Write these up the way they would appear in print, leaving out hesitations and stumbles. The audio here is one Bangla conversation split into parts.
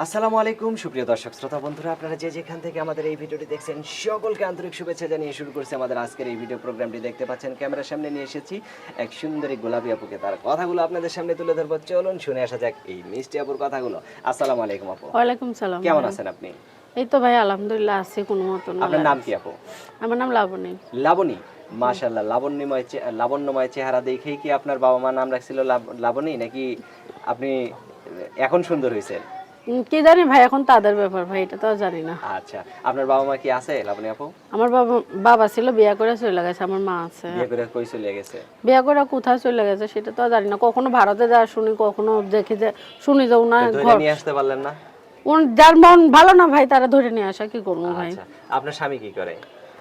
আসসালামু আলাইকুম সুপ্রিয় দর্শক শ্রোতা বন্ধুরা, আপনারা যে যেখান থেকে আমাদের এই ভিডিওটি দেখছেন সকলকে আন্তরিক শুভেচ্ছা জানিয়ে শুরু করছি আমাদের আজকের এই ভিডিও প্রোগ্রামটি। দেখতে পাচ্ছেন ক্যামেরার সামনে নিয়ে এসেছি এক সুন্দরী গোলাপি আপুকে, তার কথাগুলো আপনাদের সামনে তুলে ধরবো। চলুন শুনে আসা যাক এই মিষ্টি আপুর কথাগুলো। আসসালামু আলাইকুম আপু। ওয়ালাইকুম সালাম। কেমন ভাই। আছেন আপনি? এই তো ভাই আলহামদুলিল্লাহ আছি কোনো মতন। আপনার নাম কি আপু? আমার নাম লাবণী। লাবণী। মাশাআল্লাহ, লাবণ্যময় চেহারা দেখেই কি আপনার বাবা মা নাম রাখছিল লাবণী, নাকি আপনি এখন সুন্দর হয়েছেন? কি জানি ভাই, এখন তাদের ব্যাপার ভাই, এটা তো আর জানি না। আচ্ছা, আপনার বাবা মা কি আছে লাবণী আপু? আমার বাবা ছিল, বিয়ে করে চলে গেছে। আমার মা আছে। বিয়ে করে কই চলে গেছে? বিয়ে করে কোথায় চলে গেছে সেটা তো আর জানি না। কখনো ভারতে যা শুনি, কখনো দেখি যে শুনি যাও না। ধরে নিয়ে আসতে পারলেন না? যার মন ভালো না ভাই, তারা ধরে নিয়ে আসা কি করবো ভাই। আচ্ছা, আপনার স্বামী কি করে?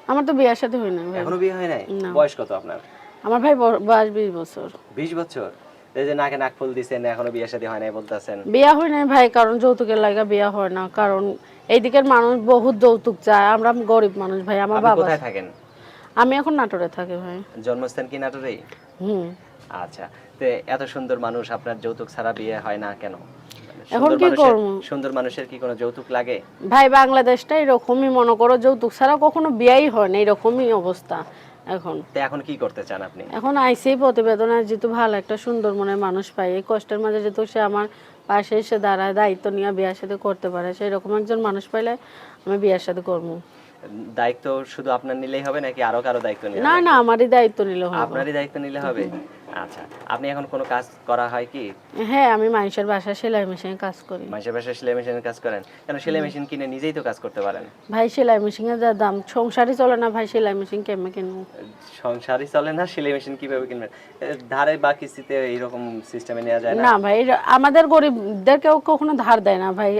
আমার তো বিয়ের সাথে হয় না ভাই। এখনো বিয়ে হয় নাই? না। বয়স কত আপনার? আমার ভাই বয়স 20 বছর। 20 বছর? এই যে নাকে নাক ফুল দিছেন, এখনো বিয়ে শাদী হয় নাই বলতেছেন। বিয়া হয় নাই ভাই, কারণ যৌতুকের লাগা বিয়া হয় না। কারণ এইদিকের মানুষ বহুত যৌতুক চায়, আমরা গরিব মানুষ ভাই। আমার আপনি বাবা। কোথায় থাকেন? আমি এখন নাটোরে থাকি ভাই। জন্মস্থান কি নাটোরেই? হুম। আচ্ছা, তো এত সুন্দর মানুষ, আপনার যৌতুক ছাড়া বিয়ে হয় না কেন? এখন কি করব সুন্দর মানুষের কি কোনো যৌতুক লাগে? ভাই? বাংলাদেশটা এরকমই, মনে করো যৌতুক ছাড়া কখনো বিয়াই হয় না, এরকমই অবস্থা এখন। তো এখন কি করতে চান আপনি? এখন আইসি প্রতিবেদনে যেহেতু ভালো একটা সুন্দর মনের মানুষ পাই, এই কষ্টের মাঝে যেহেতু সে আমার পাশে এসে দাঁড়ায়, দায়িত্ব নিয়ে বিয়ার সাথে করতে পারে, সেই রকম একজন মানুষ পাইলে আমি বিয়ার সাথে করবো। দায়িত্ব শুধু আপনার নিলেই হবে নাকি আরো কারো দায়িত্ব নিতে না হবে? না, আমারই দায়িত্ব নিলে হবে। আপনারই দায়িত্ব নিলে হবে? আচ্ছা, আপনি এখন কোনো কাজ করা হয় কি? হ্যাঁ, আমি মানুষের বাসায় সেলাই মেশিনে কাজ করি। মাসে মাসে সেলাই মেশিনের কাজ করেন? কেন, সেলাই মেশিন কিনে নিজেই তো কাজ করতে পারেন। ভাই সেলাই মেশিনের যা দাম, সংসারই চলে না ভাই, সেলাই মেশিন কেমনে কিনবো? সংসারই চলে না, সেলাই মেশিন কিভাবে কিনবেন? ধারে বা কিস্তিতে এইরকম সিস্টেমে নেওয়া যায় না? না ভাই, আমাদের গরিবদের কেউ কখনো ধার দেয় না ভাই।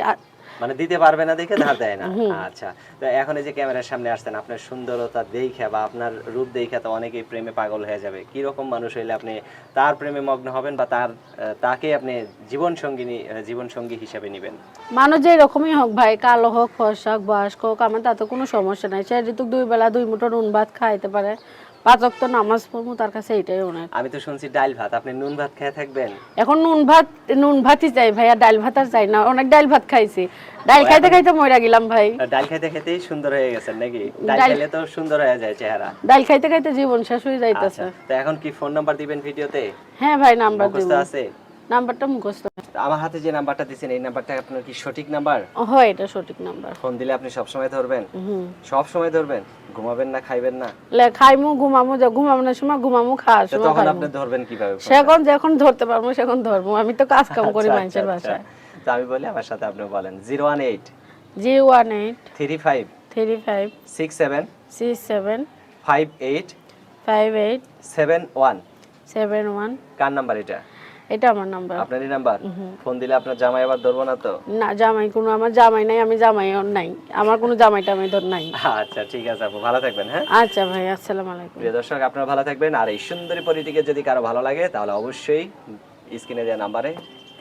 মানে দিতে পারবে না দেখে ধার দেয় না। আচ্ছা, তো এখন এই যে ক্যামেরার সামনে আসছেন, আপনার সুন্দরতা দেখে বা আপনার রূপ দেখে তো অনেকেই প্রেমে পাগল হয়ে যাবে। কি রকম মানুষ হইলে আপনি তার প্রেমে মগ্ন হবেন বা তাকে আপনি জীবন সঙ্গী হিসেবে নেবেন? মানুষ যে এরকমই হোক ভাই, কালো হোক, ফর্সা হোক, বয়স্ক হোক, আমার তাতে কোনো সমস্যা নাই। সে ঋতুক 2 বেলা 2 মুঠো নুন ভাত খাইতে পারে, 5 ওয়াক্ত নামাজ পড়বো, তার কাছে এটাই অনেক। আমি তো শুনছি ডাল ভাত, আপনি নুন ভাত খেয়ে থাকবেন? এখন নুন ভাতই চাই ভাই, আর ডাল ভাত আর চাই না। অনেক ডাল ভাত খাইছি, ডাল খাইতে খাইতে মইরা গেলাম ভাই। ডাল খাইতে খেতেই সুন্দর হয়ে গেছেন নাকি? ডাল খেলে তো সুন্দর হয়ে যায় চেহারা। ডাল খাইতে খাইতে জীবন শেষ হয়ে যাইতেছে। আচ্ছা, তো এখন কি ফোন নাম্বার দিবেন ভিডিওতে? হ্যাঁ ভাই, নাম্বার দিব। মুখস্থ আছে? নাম্বারটা মুখস্থ। আমার হাতে যে নাম্বারটা দিয়েছেন, এই নাম্বারটা আপনার কি সঠিক নাম্বার? হয়, এটা সঠিক নাম্বার। ফোন দিলে আপনি সব সময় ধরবেন? হুম। সব সময় ধরবেন? ঘুমাবেন না, খাইবেন না? খাইমু, ঘুমামু, ঘুমানোর সময় ঘুমামু, খাওয়ার তো সময় তখন খাইমু। আপনি ধরবেন কিভাবে ফোনটা? যখন ধরতে পারবো সেখন ধরবো। আমি তো কাজ কাম করি মানুষের বাসায়। তো আমি বলি, আমার সাথে আপনি বলেন 018 018 35 35 67 67 58 58 71। 71। কার নাম্বার এটা? এটা আমার নাম্বার। আপনারই নাম্বার? ফোন দিলে আপনার জামাই আবার ধরবো না তো? না, আমার জামাই নাই, আমি জামাইও নাই। আমার কোনো জামাই টামাই ধর নাই। আচ্ছা, ঠিক আছে আপু, ভালো থাকবেন। হ্যাঁ, আচ্ছা ভাই, আসসালামু আলাইকুম। প্রিয় দর্শক, আপনারা ভালো থাকবেন। আর এই সুন্দরী পরিটিকে যদি কারো ভালো লাগে তাহলে অবশ্যই স্ক্রিনে দেওয়া নাম্বারে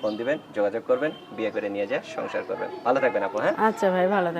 ফোন দিবেন, যোগাযোগ করবেন, বিয়ে করে নিয়ে যায় সংসার করবেন। ভালো থাকবেন আপু। হ্যাঁ, আচ্ছা ভাই, ভালো থাকবেন।